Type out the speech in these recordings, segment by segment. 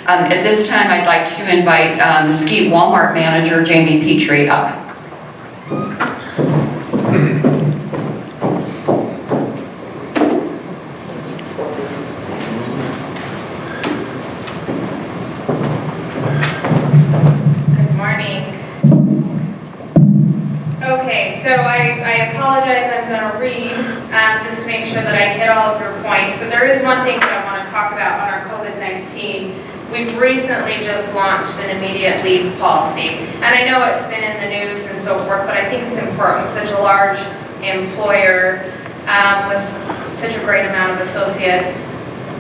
At this time, I'd like to invite Mesquite Walmart manager Jamie Petrie up. Good morning. Okay, so I apologize, I'm going to read just to make sure that I hit all of your points, but there is one thing that I want to talk about on our COVID-19. We've recently just launched an immediate leave policy, and I know it's been in the news and so forth, but I think it's important with such a large employer with such a great amount of associates.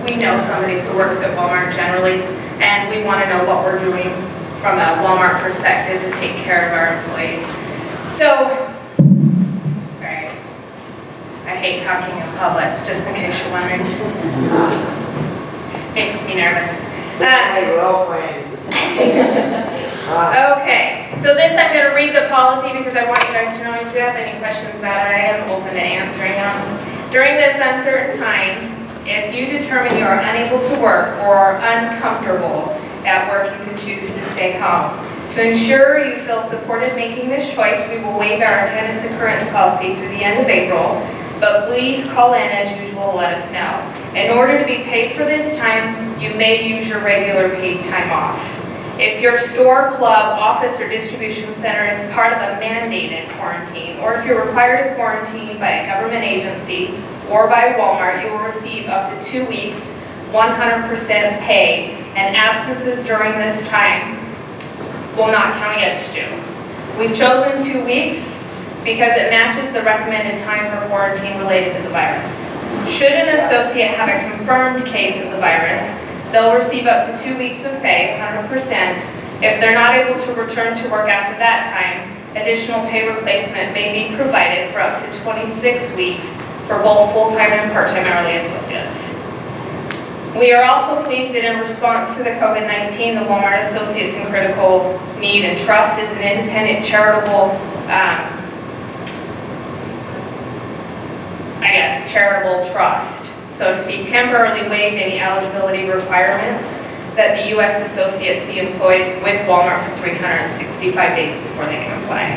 We know somebody who works at Walmart generally, and we want to know what we're doing from a Walmart perspective to take care of our employees. So, sorry, I hate talking in public, just in case you're wondering. Makes me nervous. Okay, so this I'm going to read the policy because I want you guys to know if you have any questions about it, I am open to answering them. During this uncertain time, if you determine you are unable to work or are uncomfortable at work, you can choose to stay home. To ensure you feel supported making this choice, we will waive our attendance occurrence policy through the end of April, but please call in as usual to let us know. In order to be paid for this time, you may use your regular paid time off. If your store, club, office, or distribution center is part of a mandated quarantine, or if you're required to quarantine by a government agency or by Walmart, you will receive up to 2 weeks, 100% pay, and absences during this time will not count against you. We've chosen 2 weeks because it matches the recommended time for quarantine related to the virus. Should an associate have a confirmed case of the virus, they'll receive up to 2 weeks of pay, 100%. If they're not able to return to work after that time, additional pay replacement may be provided for up to 26 weeks for both full-time and part-time hourly associates. We are also pleased that in response to the COVID-19, the Walmart Associates in Critical Need and Trust is an independent charitable charitable trust, so to speak, temporarily waived any eligibility requirements that the U.S. associates be employed with Walmart for 365 days before they can apply.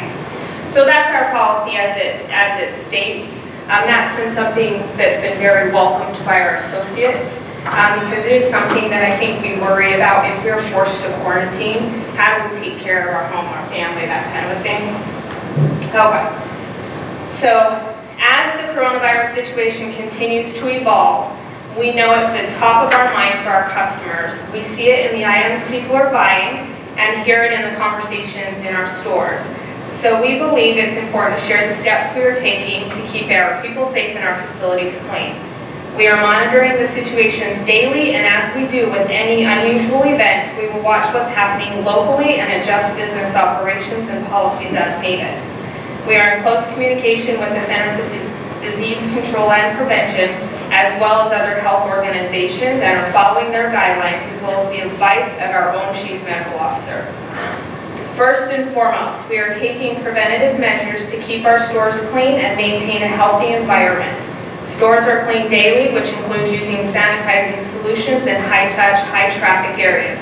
So that's our policy as it states. That's been something that's been very welcomed by our associates because it is something that I think we worry about if we're forced to quarantine. How do we take care of our home, our family, that kind of a thing? Okay. So as the coronavirus situation continues to evolve, we know it's the top of our mind for our customers. We see it in the items people are buying and hear it in the conversations in our stores. So we believe it's important to share the steps we are taking to keep our people safe and our facilities clean. We are monitoring the situations daily, and as we do with any unusual event, we will watch what's happening locally and adjust business operations and policies as needed. We are in close communication with the Centers of Disease Control and Prevention, as well as other health organizations, and are following their guidelines, as well as the advice of our own Chief Medical Officer. First and foremost, we are taking preventative measures to keep our stores clean and maintain a healthy environment. Stores are cleaned daily, which includes using sanitizing solutions in high-touch, high-traffic areas.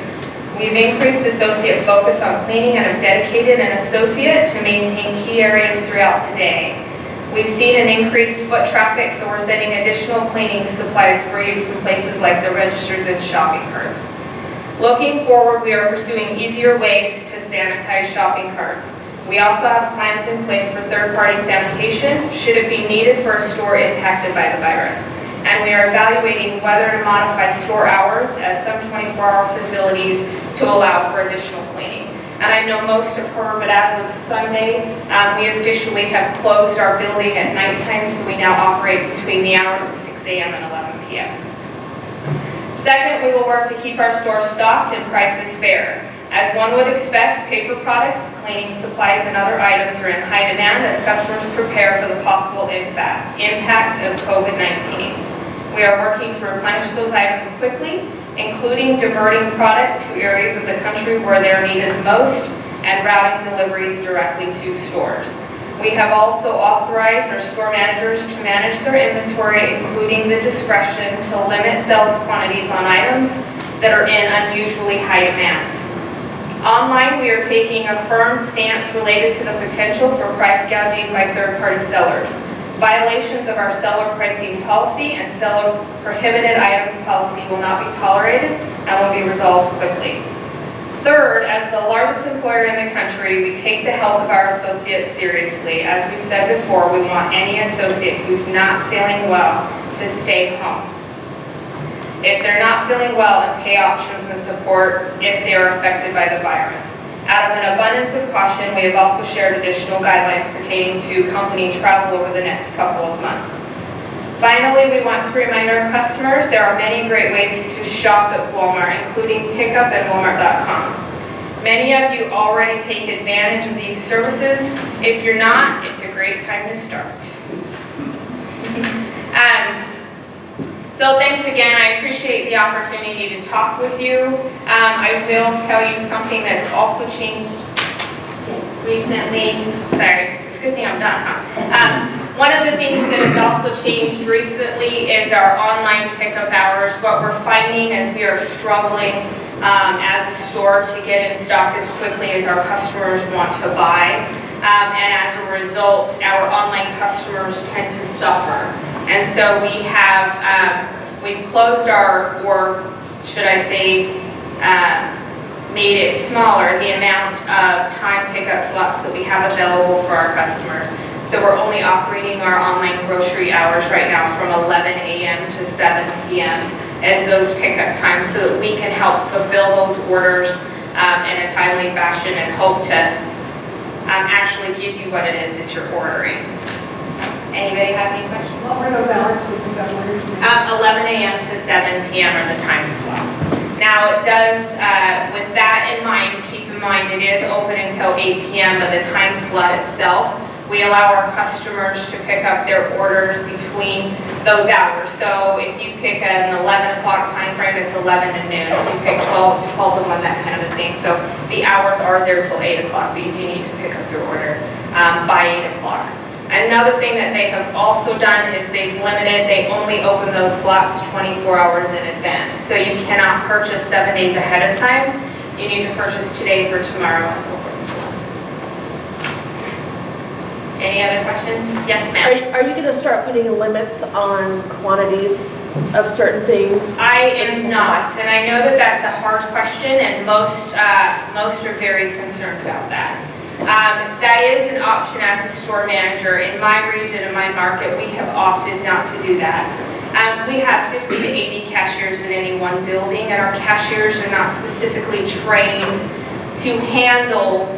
We've increased associate focus on cleaning and have dedicated an associate to maintain key areas throughout the day. We've seen an increased foot traffic, so we're sending additional cleaning supplies for use in places like the registers and shopping carts. Looking forward, we are pursuing easier ways to sanitize shopping carts. We also have plans in place for third-party sanitation should it be needed for a store impacted by the virus. And we are evaluating whether to modify store hours at some 24-hour facilities to allow for additional cleaning. And I know most have heard, but as of Sunday, we officially have closed our building at nighttime, so we now operate between the hours of 6 a.m. and 11 p.m. Second, we will work to keep our stores stocked and prices fair. As one would expect, paper products, cleaning supplies, and other items are in high demand as customers prepare for the possible impact of COVID-19. We are working to replenish those items quickly, including diverting product to areas of the country where they are needed the most and routing deliveries directly to stores. We have also authorized our store managers to manage their inventory, including the discretion to limit sales quantities on items that are in unusually high demand. Online, we are taking a firm stance related to the potential for price gouging by third-party sellers. Violations of our seller pricing policy and seller prohibited items policy will not be tolerated and will be resolved quickly. Third, as the largest employer in the country, we take the health of our associates seriously. As we've said before, we want any associate who's not feeling well to stay home. If they're not feeling well, and pay options and support if they are affected by the virus. Out of an abundance of caution, we have also shared additional guidelines pertaining to company travel over the next couple of months. Finally, we want to remind our customers there are many great ways to shop at Walmart, including pickup at walmart.com. Many of you already take advantage of these services. If you're not, it's a great time to start. So thanks again. I appreciate the opportunity to talk with you. I will tell you something that's also changed recently. Sorry, it's a good thing I'm done, huh? One of the things that has also changed recently is our online pickup hours. What we're finding is we are struggling as a store to get in stock as quickly as our customers want to buy. And as a result, our online customers tend to suffer. And so we have, we've closed or should I say, made it smaller, the amount of time pickup slots that we have available for our customers. So we're only operating our online grocery hours right now from 11 a.m. to 7 p.m. as those pickup times so that we can help fulfill those orders in a timely fashion and hope to actually give you what it is that you're ordering. Anybody have any questions? What were those hours for pickup orders? 11 a.m. to 7 p.m. are the time slots. Now it does, with that in mind, keep in mind it is open until 8 p.m. but the time slot itself, we allow our customers to pick up their orders between those hours. So if you pick an 11 o'clock time frame, it's 11 to noon. If you pick 12, it's 12 to 1, that kind of a thing. So the hours are there till 8 o'clock, but you do need to pick up your order by 8 o'clock. Another thing that they have also done is they've limited, they only open those slots 24 hours in advance. So you cannot purchase 7 days ahead of time. You need to purchase today for tomorrow and so forth and so on. Any other questions? Yes, ma'am. Are you going to start putting limits on quantities of certain things? I am not, and I know that that's a hard question, and most are very concerned about that. That is an option as a store manager. In my region, in my market, we have opted not to do that. We have 50 to 80 cashiers in any one building, and our cashiers are not specifically trained to handle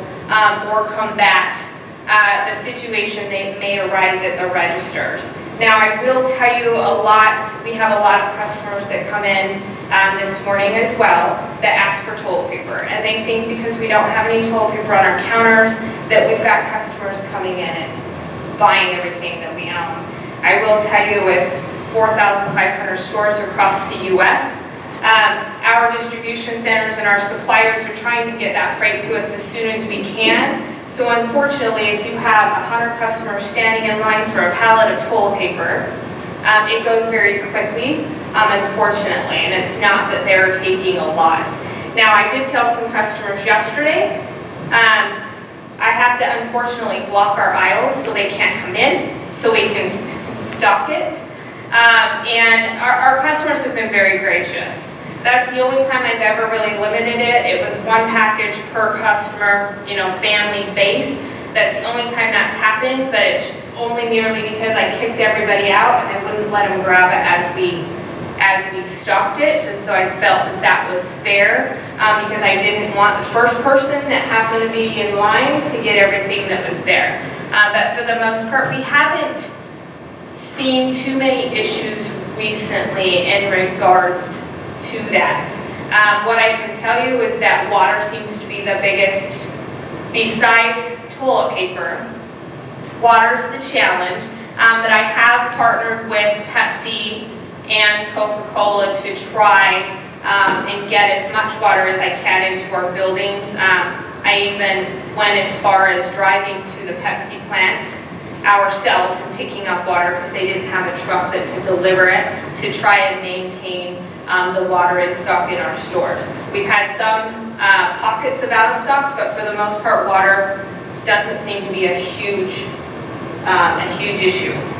or combat the situation that may arise at the registers. Now, I will tell you we have a lot of customers that come in this morning as well that ask for toilet paper. And they think because we don't have any toilet paper on our counters that we've got customers coming in and buying everything that we own. I will tell you with 4,500 stores across the U.S., our distribution centers and our suppliers are trying to get that freight to us as soon as we can. So unfortunately, if you have 100 customers standing in line for a pallet of toilet paper, it goes very quickly, unfortunately, and it's not that they're taking a lot. Now, I did tell some customers yesterday, I have to unfortunately block our aisles so they can't come in, so we can stock it. And our customers have been very gracious. That's the only time I've ever really limited it. It was one package per customer, family base. That's the only time that's happened, but it's only merely because I kicked everybody out and I wouldn't let them grab it as we stocked it. And so I felt that was fair because I didn't want the first person that happened to be in line to get everything that was there. But for the most part, we haven't seen too many issues recently in regards to that. What I can tell you is that water seems to be the biggest, besides toilet paper. Water's the challenge. But I have partnered with Pepsi and Coca-Cola to try and get as much water as I can into our buildings. I even went as far as driving to the Pepsi plant ourselves and picking up water because they didn't have a truck that could deliver it to try and maintain the water in stock in our stores. We've had some pockets of out of stocks, but for the most part, water doesn't seem to be a huge issue.